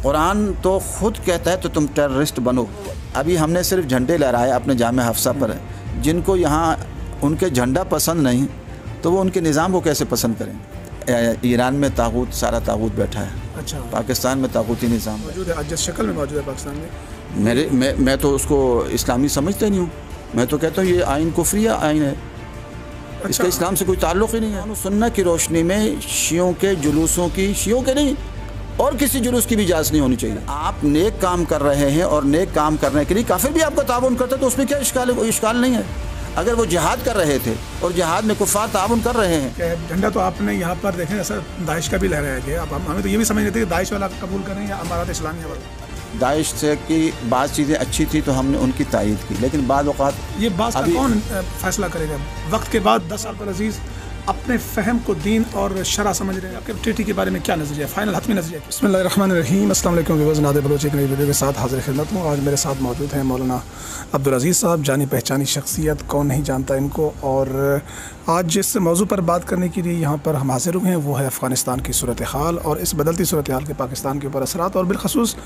قرآن تو خود کہتا ہے تو تم ٹیررسٹ بنو. ابھی ہم نے صرف جھنڈے لہرائے اپنے جامعہ حفصہ پر، جن کو یہاں ان کے جھنڈا پسند نہیں تو وہ ان کے نظام کو کیسے پسند کریں؟ ایران میں طاغوت، سارا طاغوت بیٹھا ہے. اچھا، پاکستان میں طاغوتی نظام موجود ہے، جس شکل میں موجود ہے پاکستان میں. میں تو اس کو اسلامی سمجھتا نہیں ہوں. میں تو کہتا ہوں یہ آئین کفریہ آئین ہے، اس کا اسلام سے کوئی تعلق ہی نہیں ہے. سنت کی روشنی میں شیعوں کے جلوسوں کی، شیعوں کے نہیں اور کسی جلوس کی بھی اجازت نہیں ہونی چاہیے. آپ نیک کام کر رہے ہیں اور نیک کام کرنے کے لیے کافر بھی آپ کا تعاون کرتا ہے تو اس میں کیا اشکال ہے؟ کوئی اشکال نہیں ہے. اگر وہ جہاد کر رہے تھے اور جہاد میں کفار تعاون کر رہے ہیں. جھنڈا تو آپ نے یہاں پر دیکھیں ایسا داعش کا بھی لہرایا گیا. اب ہمیں تو یہ بھی سمجھ لیتے کہ داعش والا قبول کریں یا امارات اسلامیہ والا. داعش سے کی بعض چیزیں اچھی تھی تو ہم نے ان کی تائید کی، لیکن بعض اوقات یہ بات کا کون فیصلہ کرے گا؟ وقت کے بعد 10 سال پر عزیز اپنے فہم کو دین اور شرع سمجھ رہے ہیں. آپ کے ٹی کے بارے میں کیا نظریہ ہے؟ فائنل حتمی نظریہ. بسم اللہ الرحمن الرحیم. السلام علیکم ویورز، نادر بلوچ ایک نئی ویڈیو کے ساتھ حاضر خدمت ہوں. آج میرے ساتھ موجود ہیں مولانا عبدالعزیز صاحب، جانی پہچانی شخصیت، کون نہیں جانتا ان کو. اور آج جس موضوع پر بات کرنے کے لیے یہاں پر ہم حاضر ہوئے ہیں وہ ہے افغانستان کی صورتحال اور اس بدلتی صورتحال کے پاکستان کے اوپر اثرات، اور بالخصوص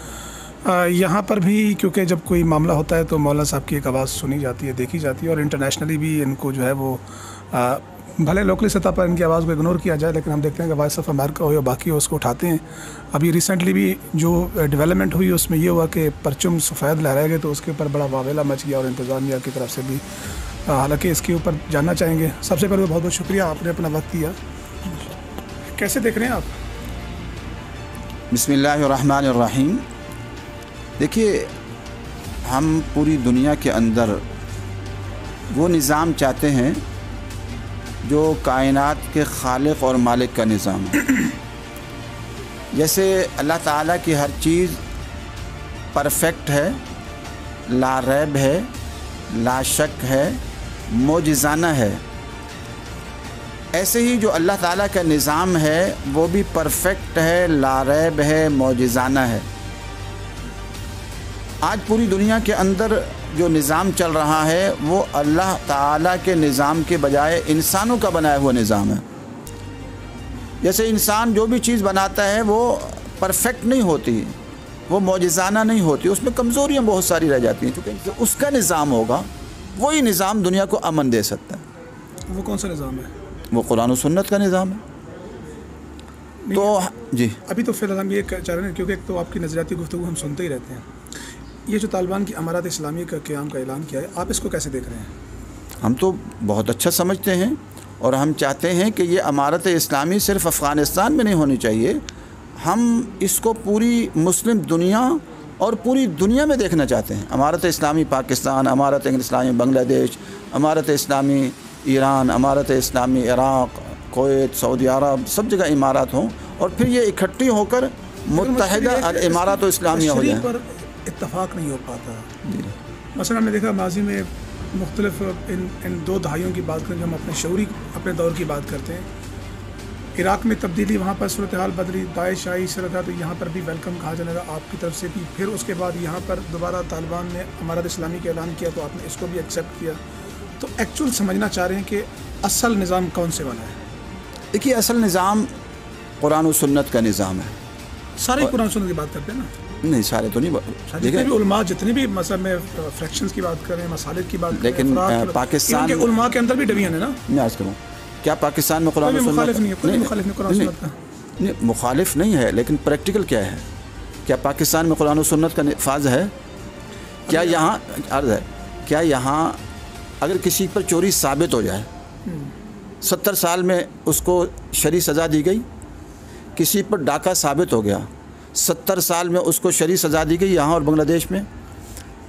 یہاں پر بھی کیونکہ جب کوئی معاملہ ہوتا ہے تو مولانا صاحب کی ایک آواز سنی جاتی ہے، دیکھی جاتی ہے، اور انٹرنیشنلی بھی ان کو جو ہے وہ بھلے لوکلی سطح پر ان کی آواز کو اگنور کیا جائے، لیکن ہم دیکھتے ہیں کہ وائس آف امریکہ ہو یا باقی ہو اس کو اٹھاتے ہیں. ابھی ریسنٹلی بھی جو ڈیولپمنٹ ہوئی اس میں یہ ہوا کہ پرچم سفید لہرائے گئے تو اس کے اوپر بڑا واویلا مچ گیا، اور انتظامیہ کی طرف سے بھی. حالانکہ اس کے اوپر جاننا چاہیں گے. سب سے پہلے بہت بہت شکریہ، آپ نے اپنا وقت دیا. کیسے دیکھ رہے ہیں آپ؟ بسم اللہ الرحمن الرحیم. دیکھیے، ہم پوری دنیا کے اندر وہ نظام چاہتے ہیں جو کائنات کے خالق اور مالک کا نظام ہے. جیسے اللہ تعالیٰ کی ہر چیز پرفیکٹ ہے، لا ریب ہے، لا شک ہے، معجزانہ ہے، ایسے ہی جو اللہ تعالیٰ کا نظام ہے وہ بھی پرفیکٹ ہے، لا ریب ہے، معجزانہ ہے. آج پوری دنیا کے اندر جو نظام چل رہا ہے وہ اللہ تعالیٰ کے نظام کے بجائے انسانوں کا بنایا ہوا نظام ہے. جیسے انسان جو بھی چیز بناتا ہے وہ پرفیکٹ نہیں ہوتی، وہ معجزانہ نہیں ہوتی، اس میں کمزوریاں بہت ساری رہ جاتی ہیں. کیونکہ اس کا نظام ہوگا وہی نظام دنیا کو امن دے سکتا ہے. وہ کون سا نظام ہے؟ وہ قرآن و سنت کا نظام ہے. تو جی ابھی تو فی الحال ہم یہ چاہ رہے ہیں کیونکہ ایک تو آپ کی نظریاتی گفتگو ہم سنتے ہی رہتے ہیں. یہ جو طالبان کی امارات اسلامیہ کا قیام کا اعلان کیا ہے، آپ اس کو کیسے دیکھ رہے ہیں؟ ہم تو بہت اچھا سمجھتے ہیں، اور ہم چاہتے ہیں کہ یہ امارت اسلامی صرف افغانستان میں نہیں ہونی چاہیے. ہم اس کو پوری مسلم دنیا اور پوری دنیا میں دیکھنا چاہتے ہیں. امارت اسلامی پاکستان، امارت اسلامی بنگلہ دیش، امارت اسلامی ایران، امارت اسلامی عراق، کویت، سعودی عرب، سب جگہ امارات ہوں، اور پھر یہ اکٹھی ہو کر متحدہ امارات اسلامیہ ہو جائیں. اتفاق نہیں ہو پاتا. مثلا ہم نے دیکھا ماضی میں مختلف ان 2 دہائیوں کی بات کریں، جو ہم اپنے دور کی بات کرتے ہیں. عراق میں تبدیلی، وہاں پر صورتحال بدلی، داعش آئی صورتحال، تو یہاں پر بھی ویلکم کہا جانے لگا آپ کی طرف سے بھی. پھر اس کے بعد یہاں پر دوبارہ طالبان نے امارت اسلامی کا اعلان کیا تو آپ نے اس کو بھی ایکسیپٹ کیا. تو ایکچوئل سمجھنا چاہ رہے ہیں کہ اصل نظام کون سے والا ہے؟ دیکھیے، اصل نظام قرآن و سنت کا نظام ہے. سارے قرآن و سنت کی بات کرتے ہیں نا؟ نہیں، سارے تو نہیں. جتنے بھی علماء، جتنے بھی مثلا میں فریکشنز کی بات کریں، مسالک کی بات کریں، لیکن پاکستان کے علماء کے اندر بھی ڈویژن ہے نا. میں عرض کروں، کیا پاکستان میں قرآن و سنت مخالف نہیں ہے؟ کوئی مخالف نہیں قرآن و سنت کا. نہیں، مخالف نہیں ہے، لیکن پریکٹیکل کیا ہے؟ کیا پاکستان میں قرآن و سنت کا نفاذ ہے؟ کیا یہاں عرض ہے، کیا یہاں اگر کسی پر چوری ثابت ہو جائے، 70 سال میں اس کو شرعی سزا دی گئی، کسی پر ڈاکہ ثابت ہو گیا، 70 سال میں اس کو شرعی سزا دی گئی. یہاں اور بنگلہ دیش میں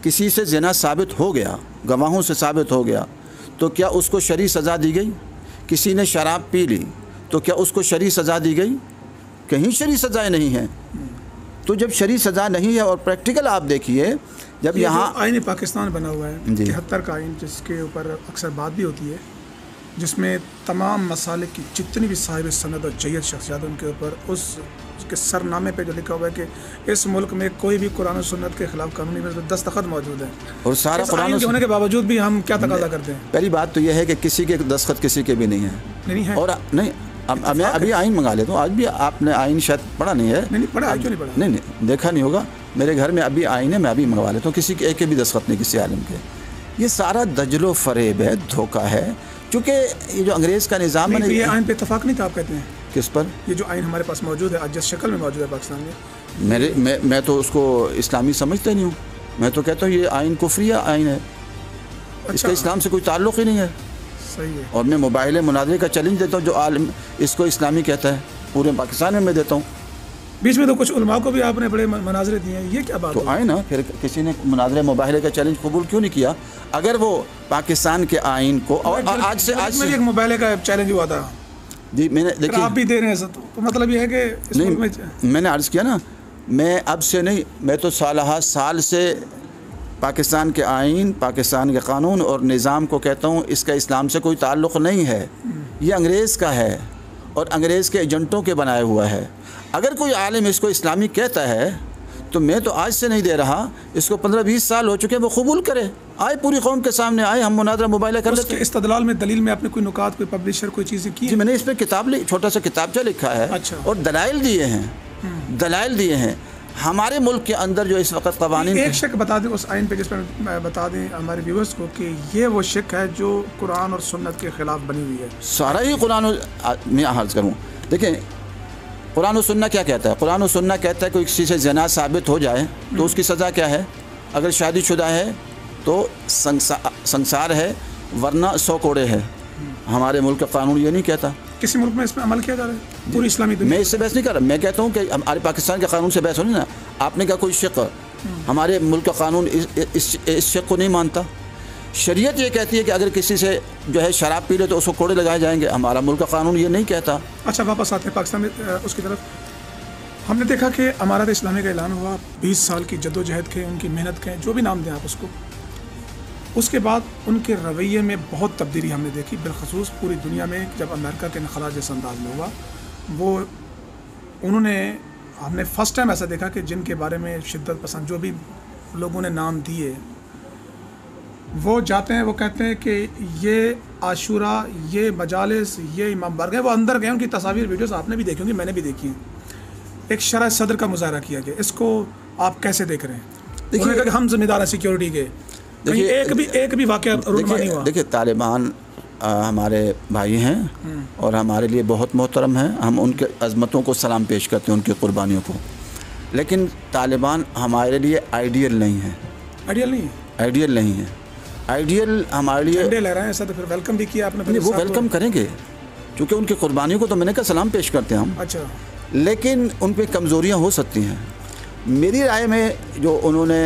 کسی سے زنا ثابت ہو گیا، گواہوں سے ثابت ہو گیا، تو کیا اس کو شرعی سزا دی گئی؟ کسی نے شراب پی لی تو کیا اس کو شرعی سزا دی گئی؟ کہیں شرعی سزائیں نہیں ہیں. تو جب شرعی سزا نہیں ہے، اور پریکٹیکل آپ دیکھیے، جب یہاں آئین پاکستان بنا ہوا ہے 73 کا آئین، جس کے اوپر اکثر بات بھی ہوتی ہے، جس میں تمام مسالک کی جتنی بھی صاحب سند اور جید شخصیات ان کے اوپر اس کے سرنامے پہ جو لکھا ہوا ہے کہ اس ملک میں کوئی بھی قرآن و سنت کے خلاف قانونی میں دستخط موجود ہے. اور سارا قرآن ہونے کے باوجود بھی ہم کیا تقاضا کرتے ہیں؟ پہلی بات تو یہ ہے کہ کسی کے دستخط کسی کے بھی نہیں ہیں. نہیں ہے. اور نہیں، میں ابھی آئین منگا لیتا ہوں. آج بھی آپ نے آئین شاید پڑھا نہیں ہے. نہیں پڑھا. کیوں نہیں پڑھا؟ نہیں دیکھا نہیں ہوگا. میرے گھر میں ابھی آئین ہے, میں ابھی منگوا لیتا ہوں. کسی کے ایک کے بھی دستخط نہیں کسی عالم کے. یہ سارا دجل و فریب ہے, دھوکہ ہے. چونکہ یہ جو انگریز کا نظام ہے, یہ آئین پہ اتفاق نہیں تھا آپ کہتے ہیں؟ کس پر؟ یہ جو آئین ہمارے پاس موجود ہے, جس شکل میں موجود ہے پاکستان میں, میں تو اس کو اسلامی سمجھتا نہیں ہوں. میں تو کہتا ہوں یہ آئین کفریہ آئین ہے. اس کا اسلام سے کوئی تعلق ہی نہیں ہے. صحیح ہے. اور میں موبائل مناظرے کا چیلنج دیتا ہوں. جو عالم اس کو اسلامی کہتا ہے پورے پاکستان میں دیتا ہوں. بیچ میں تو کچھ علماء کو بھی آپ نے بڑے مناظرے دیے ہیں, یہ کیا بات ہے؟ تو آئے نا, پھر کسی نے مناظرے موبائل کا چیلنج قبول کیوں نہیں کیا؟ اگر وہ پاکستان کے آئین کو, اور آج سے ایک موبائل کا چیلنج ہوا تھا جی, میں نے دیکھا آپ بھی دے رہے ہیں, تو مطلب یہ ہے کہ نہیں, میں نے عرض کیا نا, میں اب سے نہیں, میں تو سال سے پاکستان کے آئین, پاکستان کے قانون اور نظام کو کہتا ہوں اس کا اسلام سے کوئی تعلق نہیں ہے. یہ انگریز کا ہے اور انگریز کے ایجنٹوں کے بنایا ہوا ہے. اگر کوئی عالم اس کو اسلامی کہتا ہے تو میں تو آج سے نہیں دے رہا, اس کو 15-20 سال ہو چکے, وہ قبول کرے. آئے پوری قوم کے سامنے آئے, ہم مناظرہ موبائل کر لیتے ہیں. استدلال میں دلیل میں آپ نے کوئی نکات, کوئی پبلشر, کوئی چیزیں کی؟ جی میں نے اس پہ کتاب چھوٹا سا کتابچہ لکھا ہے. اچھا. اور دلائل دیے ہیں. ہمارے ملک کے اندر جو اس وقت قوانین, ایک شک بتا دیں اس آئین پہ, جس پر بتا دیں ہمارے ویورز کو کہ یہ وہ شک ہے جو قرآن اور سنت کے خلاف بنی ہوئی ہے. سارا ہی قرآن میں عرض کروں. دیکھیں قرآن و سنت کیا کہتا ہے. قرآن و سنت کہتا ہے کوئی کسی سے زنا ثابت ہو جائے تو اس کی سزا کیا ہے. اگر شادی شدہ ہے تو سنسار ہے, ورنہ 100 کوڑے ہے. ہمارے ملک کا قانون یہ نہیں کہتا. کسی ملک میں اس پہ عمل کیا جا رہا ہے پوری اسلامی دنیا؟ میں اس سے بحث نہیں کر رہا. میں کہتا ہوں کہ ہمارے پاکستان کے قانون سے بحث ہونی نا. آپ نے کہا کوئی شق, ہمارے ملک کا قانون اس شق کو نہیں مانتا. شریعت یہ کہتی ہے کہ اگر کسی سے جو ہے شراب پی لے تو اس کو کوڑے لگائے جائیں گے. ہمارا ملک کا قانون یہ نہیں کہتا. اچھا واپس آتے ہیں پاکستان میں اس کی طرف. ہم نے دیکھا کہ امارت اسلامی کا اعلان ہوا, 20 سال کی جد و جہد کے, ان کی محنت کے, جو بھی نام دیں آپ اس کو. اس کے بعد ان کے رویے میں بہت تبدیلی ہم نے دیکھی, بالخصوص پوری دنیا میں. جب امریکہ کے انخلاء جیسے انداز میں ہوا, وہ انہوں نے, ہم نے فرسٹ ٹائم ایسا دیکھا کہ جن کے بارے میں شدت پسند جو بھی لوگوں نے نام دیے, وہ جاتے ہیں, وہ کہتے ہیں کہ یہ عاشورہ, یہ مجالس, یہ امام بارگاہ گئے, وہ اندر گئے. ان کی تصاویر ویڈیوز آپ نے بھی دیکھی ہوں گی, میں نے بھی دیکھی ہیں. ایک شرح صدر کا مظاہرہ کیا گیا. اس کو آپ کیسے دیکھ رہے ہیں؟ انہوں نے کہا کہ ہم ذمہ دار ہیں سیکیورٹی کے. ایک بھی واقعہ رونما نہیں ہوا. دیکھیے طالبان ہمارے بھائی ہیں اور ہمارے لیے بہت محترم ہیں. ہم ان کے عظمتوں کو سلام پیش کرتے ہیں, ان کی قربانیوں کو. لیکن طالبان ہمارے لیے آئیڈیل نہیں ہے. آئیڈیل نہیں ہے. آئیڈیل ہمارے لیے جھنڈے لہرائے ہیں ایسا, تو پھر ویلکم بھی کیا آپ نے. وہ ویلکم کریں گے کیونکہ ان کی قربانیوں کو تو میں نے کہا سلام پیش کرتے ہیں ہم. اچھا. لیکن ان پہ کمزوریاں ہو سکتی ہیں. میری رائے میں جو انہوں نے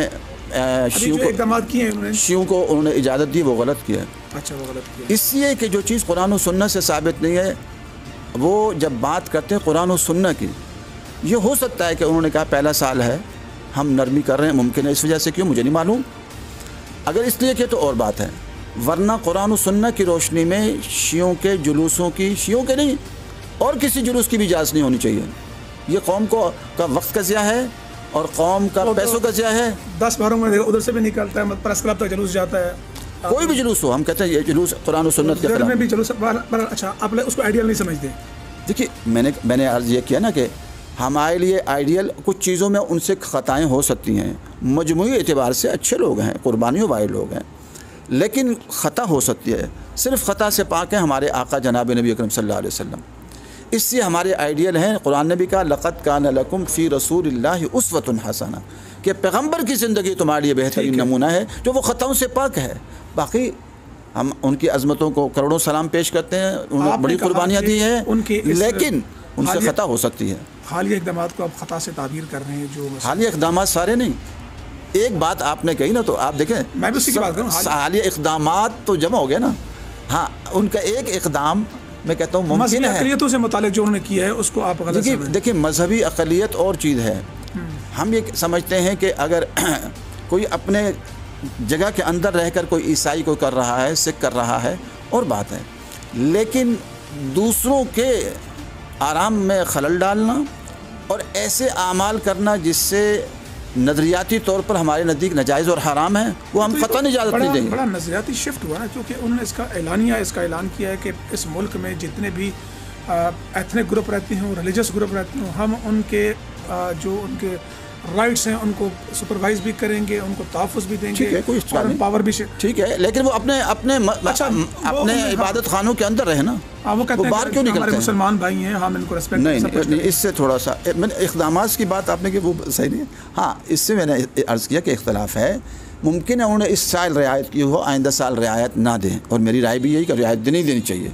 اقدامات کیے ہیں, شیعوں کو انہوں نے اجازت دی, وہ غلط کیا. اچھا, وہ غلط کیا. اس لیے کہ جو چیز قرآن و سنت سے ثابت نہیں ہے, وہ جب بات کرتے ہیں قرآن و سنت کی, یہ ہو سکتا ہے کہ انہوں نے کہا پہلا سال ہے, ہم نرمی کر رہے ہیں, ممکن ہے اس وجہ سے, کیوں مجھے نہیں معلوم. اگر اس لیے کہ تو اور بات ہے, ورنہ قرآن و سنت کی روشنی میں شیعوں کے جلوسوں کی, شیعوں کے نہیں اور کسی جلوس کی بھی اجازت نہیں ہونی چاہیے. یہ قوم کا وقت کا ضیاع ہے اور قوم کا پیسوں کا ضیاع ہے. 10-12 میں ادھر سے بھی نکلتا ہے, پریس کلب تک جلوس جاتا ہے, کوئی بھی جلوس ہو, ہم کہتے ہیں یہ جلوس قرآن و سنت کے خلاف میں بھی جلوس. اچھا, آپ اس کو آئیڈیل نہیں سمجھتے؟ دیکھیے میں نے عرض یہ کیا نا کہ ہمارے لیے آئیڈیل, کچھ چیزوں میں ان سے خطائیں ہو سکتی ہیں, مجموعی اعتبار سے اچھے لوگ ہیں, قربانیوں والے لوگ ہیں, لیکن خطا ہو سکتی ہے. صرف خطا سے پاک ہے ہمارے آقا جناب نبی اکرم صلی اللہ علیہ وسلم. اس سے ہمارے آئیڈیل ہیں. قرآن نے بھی کہا لقد کان لکم فی رسول اللہ اسوۃ حسنہ, کہ پیغمبر کی زندگی تمہارے لیے بہترین نمونہ ہے جو وہ خطاؤں سے پاک ہے. باقی ہم ان کی عظمتوں کو کروڑوں سلام پیش کرتے ہیں, انہوں نے بڑی قربانیاں دی ہیں, لیکن ان سے خطا ہو سکتی ہے. حالیہ اقدامات کو آپ خطا سے تعبیر کر رہے ہیں. جو حالیہ اقدامات سارے نہیں, ایک بات آپ نے کہی نا, تو آپ دیکھیں میں بھی اسی کی بات کروں. حالیہ اقدامات تو جمع ہو گئے نا. ہاں, ان کا ایک اقدام میں کہتا ہوں ممکن ہے. اقلیتوں سے متعلق جو انہوں نے کیا ہے اس کو آپ غلط سمجھیں. دیکھیں مذہبی اقلیت اور چیز ہے. ہم یہ سمجھتے ہیں کہ اگر کوئی اپنے جگہ کے اندر رہ کر کوئی عیسائی کو کر رہا ہے, سکھ کر رہا ہے, اور بات ہے, لیکن دوسروں کے آرام میں خلل ڈالنا اور ایسے اعمال کرنا جس سے نظریاتی طور پر ہمارے نزدیک ناجائز اور حرام ہے, وہ ہم قطعاً اجازت نہیں دیں گے. بڑا نظریاتی شفٹ ہوا ہے, کیونکہ انہوں نے اس کا اعلان کیا ہے کہ اس ملک میں جتنے بھی ایتھنک گروپ رہتے ہوں، ریلیجس گروپ رہتے ہوں، ہم ان کے جو ان کے رائٹس ہیں ان کو سپروائز بھی کریں گے، ان کو تحفظ بھی دیں گے اور پاور بھی ٹھیک ہے، لیکن وہ اپنے اپنے عبادت خانوں کے اندر رہے نا، وہ کہتے باہر کیوں نکلتے ہیں؟ ہمارے مسلمان بھائی ہیں، ہم ان کو ریسپیکٹ نہیں، اس سے تھوڑا سا اقدامات کی بات آپ نے کی وہ صحیح نہیں ہے. ہاں، اس سے میں نے عرض کیا کہ اختلاف ہے، ممکن ہے انہوں نے اس سال رعایت کی ہو، آئندہ سال رعایت نہ دیں، اور میری رائے بھی یہی کہ رعایت نہیں دینی چاہیے.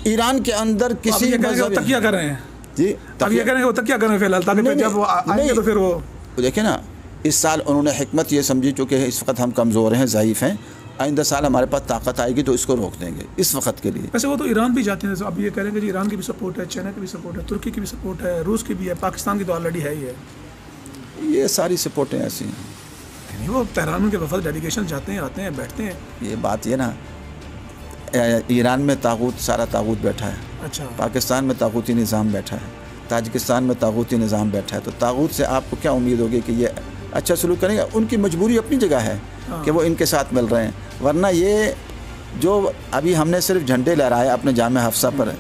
ایران کے اندر کسی تکیہ کر رہے ہیں، جی اب یہ کہیں گے وہ تکیہ کر رہے ہیں فی الحال، تاکہ جب وہ آئیں گے تو پھر وہ دیکھیں نا. اس سال انہوں نے حکمت یہ سمجھی چونکہ اس وقت ہم کمزور ہیں، ضعیف ہیں، آئندہ سال ہمارے پاس طاقت آئے گی تو اس کو روک دیں گے اس وقت کے لیے. ویسے وہ تو ایران بھی جاتے ہیں، اب یہ کہہ رہے ہیں کہ ایران کی بھی سپورٹ ہے، چائنا کی بھی سپورٹ ہے، ترکی کی بھی سپورٹ ہے، روس کی بھی ہے، پاکستان کی تو آلریڈی ہے ہی ہے. یہ ساری سپورٹیں ایسی ہیں. وہ تہران کے وفد ڈیلیگیشن جاتے ہیں، آتے ہیں، بیٹھتے ہیں. یہ بات یہ نا، ایران میں طاغوت، سارا طاغوت بیٹھا ہے. اچھا. پاکستان میں طاغوتی نظام بیٹھا ہے، تاجکستان میں طاغوتی نظام بیٹھا ہے. تو طاغوت سے آپ کو کیا امید ہوگی کہ یہ اچھا سلوک کریں گے؟ ان کی مجبوری اپنی جگہ ہے کہ وہ ان کے ساتھ مل رہے ہیں، ورنہ یہ جو ابھی ہم نے صرف جھنڈے لہرائے اپنے جامع حفصہ پر،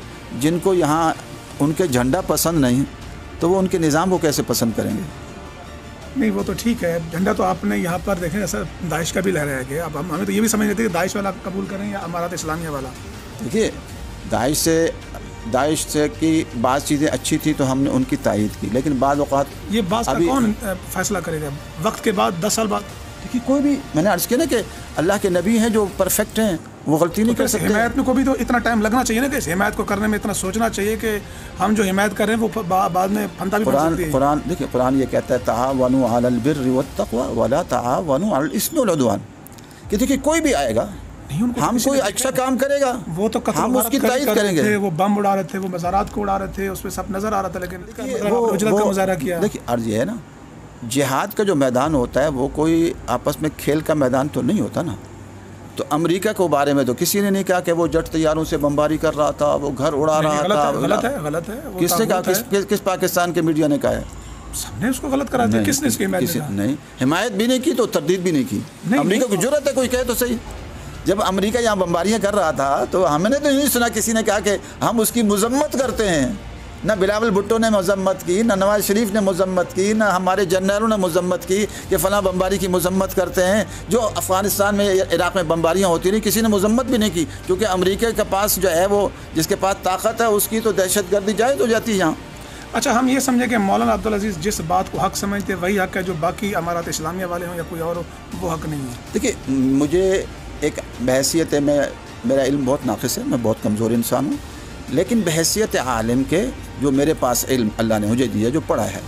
جن کو یہاں ان کے جھنڈا پسند نہیں تو وہ ان کے نظام کو کیسے پسند کریں گے؟ نہیں، وہ تو ٹھیک ہے، جھنڈا تو آپ نے یہاں پر دیکھیں ایسا داعش کا بھی لہرایا گیا. اب ہمیں تو یہ بھی سمجھ لیتے کہ داعش والا قبول کریں یا امارات اسلامیہ والا. دیکھیے، داعش سے کی بعض چیزیں اچھی تھی تو ہم نے ان کی تائید کی، لیکن بعض اوقات یہ بعض کا کون فیصلہ کرے گا وقت کے بعد 10 سال بعد؟ دیکھیے، کوئی بھی، میں نے عرض کیا نا کہ اللہ کے نبی ہیں جو پرفیکٹ ہیں، وہ غلطی نہیں کر سکتے. حمایت میں کو بھی تو اتنا ٹائم لگنا چاہیے نا، کہ اس حمایت کو کرنے میں اتنا سوچنا چاہیے کہ ہم جو حمایت کر رہے ہیں وہ بعد میں پھندا بھی پڑ سکتی ہے. قرآن دیکھیں، قرآن یہ کہتا ہے تعاونوا علی البر والتقوی ولا تعاونوا علی الاسم والعدوان، کہ دیکھیے کوئی بھی آئے گا، ہم کوئی اچھا کام کرے گا وہ تو ہم اس کی تائید کریں گے. وہ بم اڑا رہے تھے، وہ مزارات کو اڑا رہے تھے، اس پہ سب نظر آ رہا تھا، لیکن اجلت کا مظاہرہ کیا. دیکھیے، عرض یہ ہے نا، جہاد کا جو میدان ہوتا ہے وہ کوئی آپس میں کھیل کا میدان تو نہیں ہوتا نا. تو امریکہ کے بارے میں تو کسی نے نہیں کہا کہ وہ جٹ طیاروں سے بمباری کر رہا تھا، وہ گھر اڑا رہا تھا. غلط ہے. کس نے کہا؟ کس پاکستان کے میڈیا نے کہا ہے؟ سب نے اس کو غلط کرا دیا. کس نے اس کی حمایت نہیں، حمایت بھی نہیں کی تو تردید بھی نہیں کی. امریکہ کو جرأت ہے کوئی کہے تو صحیح. جب امریکہ یہاں بمباریاں کر رہا تھا تو ہم نے تو نہیں سنا کسی نے کہا کہ ہم اس کی مذمت کرتے ہیں. نہ بلاول بھٹو نے مذمت کی، نہ نواز شریف نے مذمت کی، نہ ہمارے جنرلوں نے مذمت کی کہ فلاں بمباری کی مذمت کرتے ہیں. جو افغانستان میں، عراق میں بمباریاں ہوتی رہیں، کسی نے مذمت بھی نہیں کی، کیونکہ امریکہ کے پاس جو ہے وہ جس کے پاس طاقت ہے اس کی تو دہشت گردی جائز ہو جاتی ہے یہاں. اچھا، ہم یہ سمجھیں کہ مولانا عبدالعزیز جس بات کو حق سمجھتے وہی حق ہے، جو باقی امارات اسلامیہ والے ہوں یا کوئی اور ہو وہ حق نہیں ہے. دیکھیے، مجھے ایک بحیثیت ہے، میرا علم بہت ناقص ہے، میں بہت کمزور انسان ہوں، لیکن بحیثیت عالم کے جو میرے پاس علم اللہ نے مجھے دیا، جو پڑھا ہے،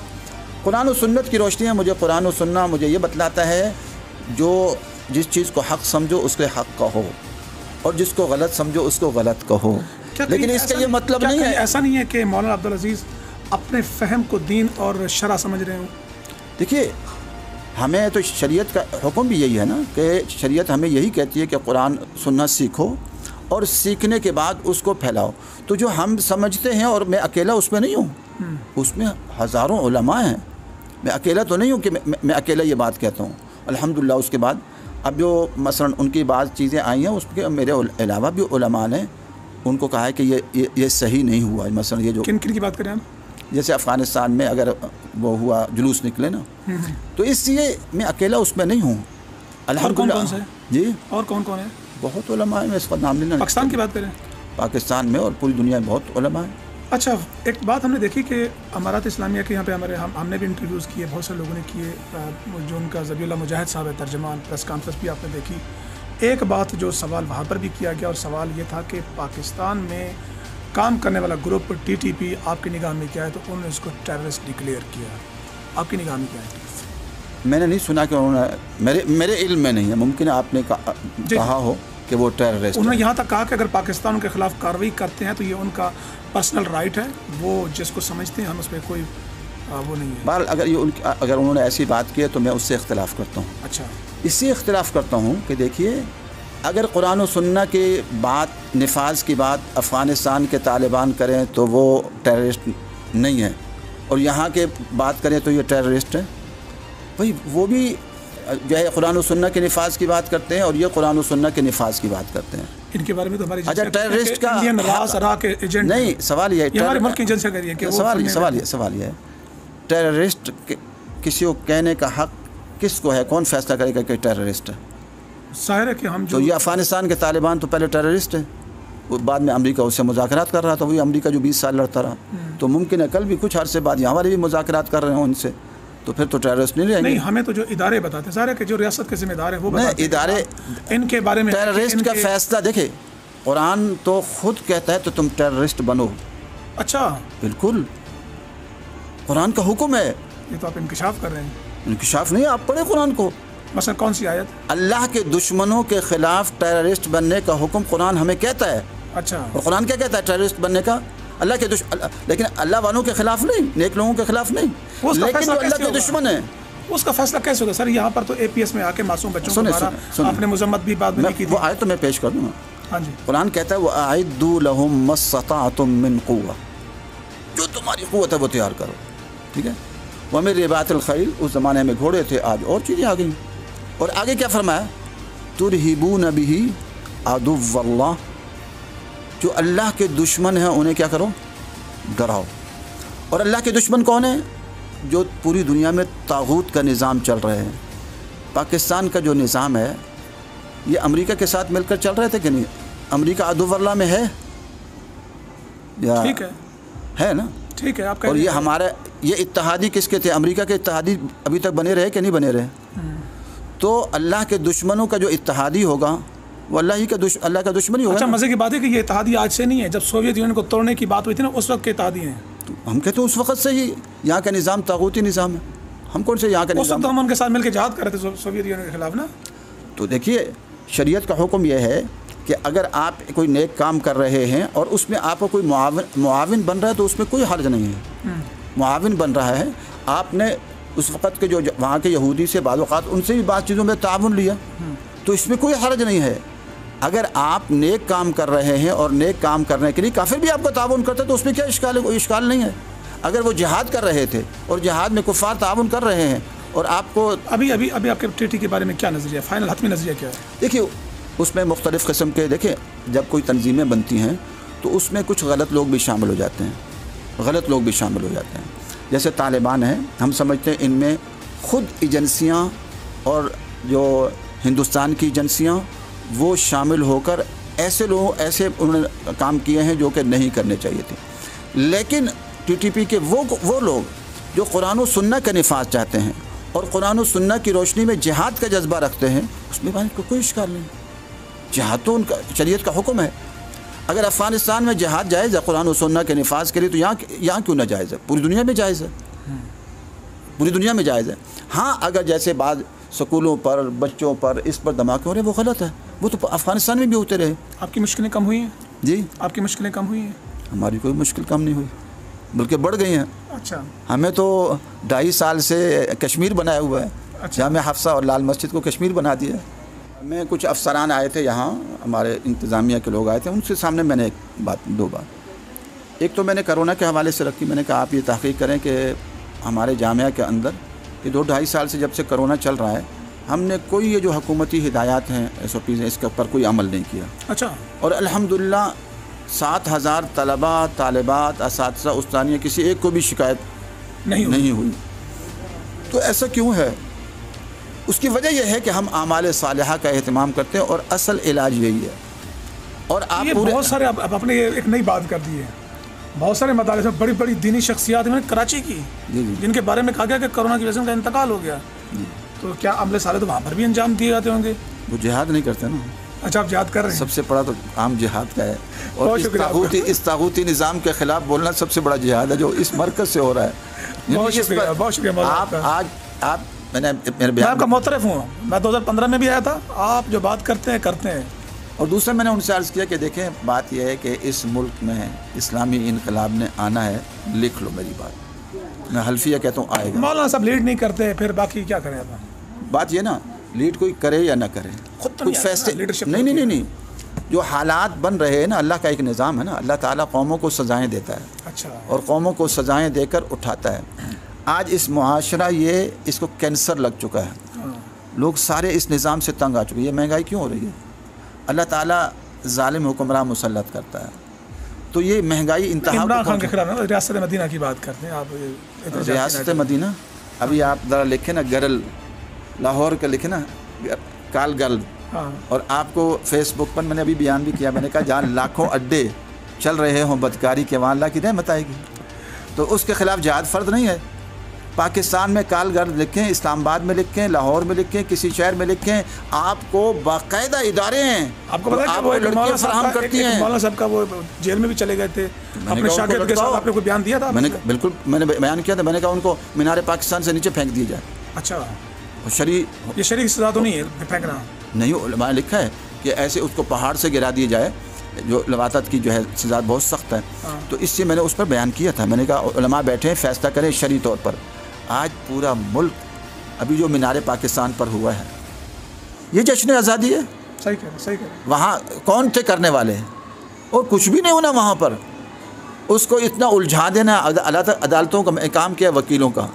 قرآن و سنت کی روشنی ہے. مجھے قرآن و سننا مجھے یہ بتلاتا ہے جو جس چیز کو حق سمجھو اس کے حق کہو، اور جس کو غلط سمجھو اس کو غلط کہو. لیکن اس کا یہ مطلب نہیں ہے، ایسا نہیں ہے کہ مولانا عبدالعزیز اپنے فہم کو دین اور شرع سمجھ رہے ہوں. دیکھیے، ہمیں تو شریعت کا حکم بھی یہی ہے نا کہ شریعت ہمیں یہی کہتی ہے کہ قرآن سننا سیکھو اور سیکھنے کے بعد اس کو پھیلاؤ. تو جو ہم سمجھتے ہیں، اور میں اکیلا اس میں نہیں ہوں، اس میں ہزاروں علماء ہیں، میں اکیلا تو نہیں ہوں کہ میں اکیلا یہ بات کہتا ہوں. الحمدللہ اس کے بعد اب جو مثلا ان کی بعض چیزیں آئی ہیں، اس کے میرے علاوہ بھی علماء نے ان کو کہا ہے کہ یہ صحیح نہیں ہوا. مثلا یہ جو کن کی بات کریں آپ؟ جیسے افغانستان میں اگر وہ ہوا، جلوس نکلے نا، تو اس لیے میں اکیلا اس میں نہیں ہوں. الحمدللہ. جی، اور کون کون ہے؟ بہت علماء ہیں، میں اس کا نام لینا. پاکستان کی بات کریں؟ پاکستان میں اور پوری دنیا میں بہت علماء ہیں. اچھا، ایک بات ہم نے دیکھی کہ امارات اسلامیہ کے یہاں پہ ہم نے بھی انٹرویوز کیے، بہت سے لوگوں نے کیے، جو ان کا ذبیح اللہ مجاہد صاحب ہے ترجمان، پریس کانفرنس بھی آپ نے دیکھی. ایک بات جو سوال وہاں پر بھی کیا گیا، اور سوال یہ تھا کہ پاکستان میں کام کرنے والا گروپ ٹی ٹی پی آپ کی نگاہ میں کیا ہے؟ تو انہوں نے اس کو ٹیررسٹ ڈکلیئر کیا. آپ کی نگاہ میں کیا ہے؟ میں نے نہیں سنا کہ انہوں نے، میرے علم میں نہیں ہے، ممکن ہے آپ نے کہا ہو کہ وہ ٹیررسٹ. انہوں نے یہاں تک کہا کہ اگر پاکستان کے خلاف کارروائی کرتے ہیں تو یہ ان کا پرسنل رائٹ ہے، وہ جس کو سمجھتے ہیں، ہم اس پہ کوئی وہ نہیں ہے. بہرحال اگر انہوں نے ایسی بات کی ہے تو میں اس سے اختلاف کرتا ہوں. اچھا، اس سے اختلاف کرتا ہوں کہ دیکھیے، اگر قرآن و سننا کی بات، نفاذ کی بات افغانستان کے طالبان کریں تو وہ ٹیررسٹ نہیں ہے، اور یہاں کے بات کریں تو یہ ٹیررسٹ ہے. بھائی وہ بھی جو ہے قرآن و سنت کے نفاذ کی بات کرتے ہیں اور یہ قرآن و سنت کے نفاذ کی بات کرتے ہیں. ان کے بارے میں تو ہماری اچھا ٹیررسٹ کا انڈین راز کے ایجنٹ نہیں، سوال یہ ہمارے ملک کی ایجنسی کریے کہ سوال یہ ہے ٹیررسٹ کسی کو کہنے کا حق کس کو ہے؟ کون فیصلہ کرے گا کہ ٹیررسٹ ہے؟ ظاہر ہے کہ ہم جو تو یہ افغانستان کے طالبان تو پہلے ٹیررسٹ ہیں، وہ بعد میں امریکہ اس سے مذاکرات کر رہا تھا، وہی امریکہ جو 20 سال لڑتا رہا. تو ممکن ہے کل بھی کچھ عرصے بعد یہاں والے بھی مذاکرات کر رہے ہوں ان سے، تو پھر تو ٹیررسٹ نہیں رہیں گے. نہیں، ہمیں تو جو ادارے بتاتے ہیں ظاہر ہے کہ جو ریاست کے ذمہ دار ہیں وہ بتاتے ہیں ادارے ان کے بارے میں. ٹیررسٹ کا فیصلہ دیکھیں، قرآن تو خود کہتا ہے تو تم ٹیررسٹ بنو. اچھا، بالکل قرآن کا حکم ہے. یہ تو آپ انکشاف کر رہے ہیں. انکشاف نہیں، آپ پڑھیں قرآن کو. مثلا کون سی آیت؟ اللہ کے دشمنوں کے خلاف ٹیررسٹ بننے کا حکم قرآن ہمیں کہتا ہے. اچھا، اور قرآن کیا کہتا ہے ٹیررسٹ بننے کا؟ اللہ کے لیکن اللہ والوں کے خلاف نہیں، نیک لوگوں کے خلاف نہیں، لیکن جو اللہ کے دشمن ہیں اس کا فیصلہ کیسے ہوگا؟ سر یہاں پر تو APS میں آ کے معصوم بچوں کو مارا، آپ نے مذمت بھی بعد میں کی تھی. وہ آیت تو میں پیش کر دوں گا. ہاں جی. قرآن کہتا ہے وَأَعِدُّوا لَهُم مَّا اسْتَطَعْتُم مِّن قُوَّةٍ، جو تمہاری قوت ہے وہ تیار کرو. ٹھیک ہے. وَمِن رِبَاطِ الْخَيْلِ، اس زمانے میں گھوڑے تھے، آج اور چیزیں آ گئیں. اور آگے کیا فرمایا؟ تُرْهِبُونَ بِهِ عَدُوَّ اللَّهِ، جو اللہ کے دشمن ہیں انہیں کیا کرو؟ ڈراؤ. اور اللہ کے دشمن کون ہیں؟ جو پوری دنیا میں طاغوت کا نظام چل رہے ہیں. پاکستان کا جو نظام ہے یہ امریکہ کے ساتھ مل کر چل رہے تھے کہ نہیں؟ امریکہ عدو اللہ میں ہے یا ٹھیک ہے نا؟ ٹھیک ہے. آپ اور یہ ہمارے یہ اتحادی کس کے تھے؟ امریکہ کے اتحادی ابھی تک بنے رہے کہ نہیں بنے رہے؟ تو اللہ کے دشمنوں کا جو اتحادی ہوگا وہ اللہ کا دشمن ہی ہوگا. اچھا، مزے کی بات ہے کہ یہ اتحادی آج سے نہیں ہے. جب سوویت یونین کو توڑنے کی بات ہوئی تھی نا اس وقت کے اتحادی ہیں. تو ہم کہتے ہیں اس وقت سے ہی یہاں کا نظام طاغوتی نظام ہے. ہم کون سے یہاں کا اس نظام؟ وقت ہم ان کے ساتھ مل کے جہاد کر رہے تھے سوویت یونین کے خلاف نا. تو دیکھیے شریعت کا حکم یہ ہے کہ اگر آپ کوئی نیک کام کر رہے ہیں اور اس میں آپ کو کوئی معاون بن رہا ہے تو اس میں کوئی حرج نہیں ہے. معاون بن رہا ہے، آپ نے اس وقت کے جو وہاں کے یہودی سے بعض اوقات ان سے بھی بعض چیزوں میں تعاون لیا تو اس میں کوئی حرج نہیں ہے. اگر آپ نیک کام کر رہے ہیں اور نیک کام کرنے کے لیے کافر بھی آپ کا تعاون کرتے تو اس میں کیا اشکال ہے؟ کوئی اشکال نہیں ہے. اگر وہ جہاد کر رہے تھے اور جہاد میں کفار تعاون کر رہے ہیں اور آپ کو ابھی آپ کے ٹی کے بارے میں کیا نظریہ ہے؟ فائنل حتمی نظریہ کیا ہے؟ دیکھیے اس میں مختلف قسم کے، دیکھیں جب کوئی تنظیمیں بنتی ہیں تو اس میں کچھ غلط لوگ بھی شامل ہو جاتے ہیں. جیسے طالبان ہیں، ہم سمجھتے ہیں ان میں خود ایجنسیاں اور جو ہندوستان کی ایجنسیاں وہ شامل ہو کر ایسے انہوں نے کام کیے ہیں جو کہ نہیں کرنے چاہیے تھے. لیکن TTP کے وہ لوگ جو قرآن و سنت کا نفاذ چاہتے ہیں اور قرآن و سنت کی روشنی میں جہاد کا جذبہ رکھتے ہیں اس میں کوئی اشکال نہیں. جہاد تو ان کا شریعت کا حکم ہے. اگر افغانستان میں جہاد جائز ہے قرآن و سنت کے نفاذ کے لیے تو یہاں کیوں نہ جائز ہے؟ پوری دنیا میں جائز ہے. ہاں اگر جیسے بعض سکولوں پر بچوں پر اس پر دھماکے ہو رہے وہ غلط ہے. وہ تو افغانستان میں بھی ہوتے رہے. آپ کی مشکلیں کم ہوئی ہیں؟ جی آپ کی مشکلیں کم ہوئی ہیں؟ ہماری کوئی مشکل کم نہیں ہوئی بلکہ بڑھ گئی ہیں. اچھا. ہمیں تو 2.5 سال سے کشمیر بنایا ہوا ہے. جامع حفصہ اور لال مسجد کو کشمیر بنا دیا. میں کچھ افسران آئے تھے یہاں، ہمارے انتظامیہ کے لوگ آئے تھے، ان کے سامنے میں نے دو بات. ایک تو میں نے کرونا کے حوالے سے رکھی. میں نے کہا آپ یہ تحقیق کریں کہ ہمارے جامعہ کے اندر کہ 2-2.5 سال سے جب سے کرونا چل رہا ہے ہم نے کوئی یہ جو حکومتی ہدایات ہیں SOPs ہیں اس کے اوپر کوئی عمل نہیں کیا. اچھا. اور الحمدللہ 7,000 طلباء طالبات اساتذہ استانیہ کسی ایک کو بھی شکایت نہیں ہوئی. تو ایسا کیوں ہے؟ اس کی وجہ یہ ہے کہ ہم اعمال صالحہ کا اہتمام کرتے ہیں اور اصل علاج یہی ہے. اور آپ بہت سارے آپ نے ایک نئی بات کر دی ہے. بہت سارے مدارس میں بڑی بڑی دینی شخصیات ہیں کراچی کی جن کے بارے میں کہا گیا کہ کرونا کی وجہ سے ان کا انتقال ہو گیا. تو کیا عمل صالح تو وہاں پر بھی انجام دیے جاتے ہوں گے؟ وہ جہاد نہیں کرتے نا. اچھا آپ جہاد کر رہے ہیں. سب سے بڑا تو عام جہاد کا ہے. اور اس طاغوتی نظام کے خلاف بولنا سب سے بڑا جہاد ہے جو اس مرکز سے ہو رہا ہے. بہت شکریہ. آپ میں آپ کا معترف ہوں. میں 2015 میں بھی آیا تھا. آپ جو بات کرتے ہیں. اور دوسرا میں نے ان سے عرض کیا کہ دیکھیں بات یہ ہے کہ اس ملک میں اسلامی انقلاب نے آنا ہے. لکھ لو میری بات. میں حلفیہ کہتا ہوں آئے گا. مولانا صاحب لیڈ نہیں کرتے پھر باقی کیا کریں؟ بات یہ نا لیڈ کوئی کرے یا نہ کرے کچھ فیصلے نہیں. جو حالات بن رہے ہیں نا اللہ کا ایک نظام ہے نا. اللہ تعالیٰ قوموں کو سزائیں دیتا ہے. اچھا. اور قوموں کو سزائیں دے کر اٹھاتا ہے. آج اس معاشرہ اس کو کینسر لگ چکا ہے. لوگ سارے اس نظام سے تنگ آ چکے ہیں. یہ مہنگائی کیوں ہو رہی ہے؟ اللہ تعالیٰ ظالم حکمراں مسلط کرتا ہے. تو یہ مہنگائی انتہا عمران خان کے خلاف نا ریاست مدینہ کی بات کرتے ہیں آپ. ریاست مدینہ ابھی آپ ذرا لکھیں نا گرل لاہور کا لکھیں نا کال گرل. اور آپ کو فیس بک پر میں نے ابھی بیان بھی کیا, میں نے کہا جہاں لاکھوں اڈے چل رہے ہوں بدکاری کے, وہاں اللہ کی رحمت آئے گی. تو اس کے خلاف جہاد فرض نہیں ہے. پاکستان میں کال گرل لکھیں, اسلام آباد میں لکھیں, لاہور میں لکھیں, کسی شہر میں لکھیں, آپ کو باقاعدہ ادارے ہیں, آپ کو پتا ہے کہ وہ لڑکیاں فراہم کرتی ہیں. مولانا صاحب کا وہ جیل میں بھی چلے گئے تھے, اپنے شاگرد کے ساتھ آپ نے کوئی بیان دیا تھا؟ میں نے بالکل میں نے بیان کیا تھا, میں نے کہا ان کو مینار پاکستان سے نیچے پھینک دیا جائے. اچھا, یہ شریک سزا تو نہیں ہے پھینکنا؟ نہیں, علماء نے لکھا ہے کہ ایسے اس کو پہاڑ سے گرا دیا جائے, جو لواطت کی جو ہے سزا بہت سخت ہے. تو اس سے میں نے اس پر بیان کیا تھا, میں نے کہا علماء بیٹھے ہیں فیصلہ کریں شرعی طور پر. آج پورا ملک ابھی جو مینار پاکستان پر ہوا ہے یہ جشن آزادی ہے. صحیح کہہ. وہاں کون تھے کرنے والے, اور کچھ بھی نہیں ہونا وہاں پر. اس کو اتنا الجھا دینا, عدالتوں کا کام کیا وکیلوں کا,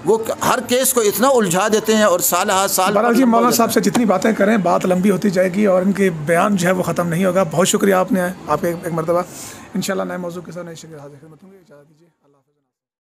وہ ہر کیس کو اتنا الجھا دیتے ہیں اور سال ہر سال. بہرحال جی مولانا صاحب سے جتنی باتیں کریں بات لمبی ہوتی جائے گی اور ان کے بیان جو ہے وہ ختم نہیں ہوگا. بہت شکریہ آپ نے, آپ ایک مرتبہ انشاءاللہ نئے موضوع کے ساتھ نئی شکل حاضر خدمت ہوں گے. اجازت دیجیے, اللہ حافظ.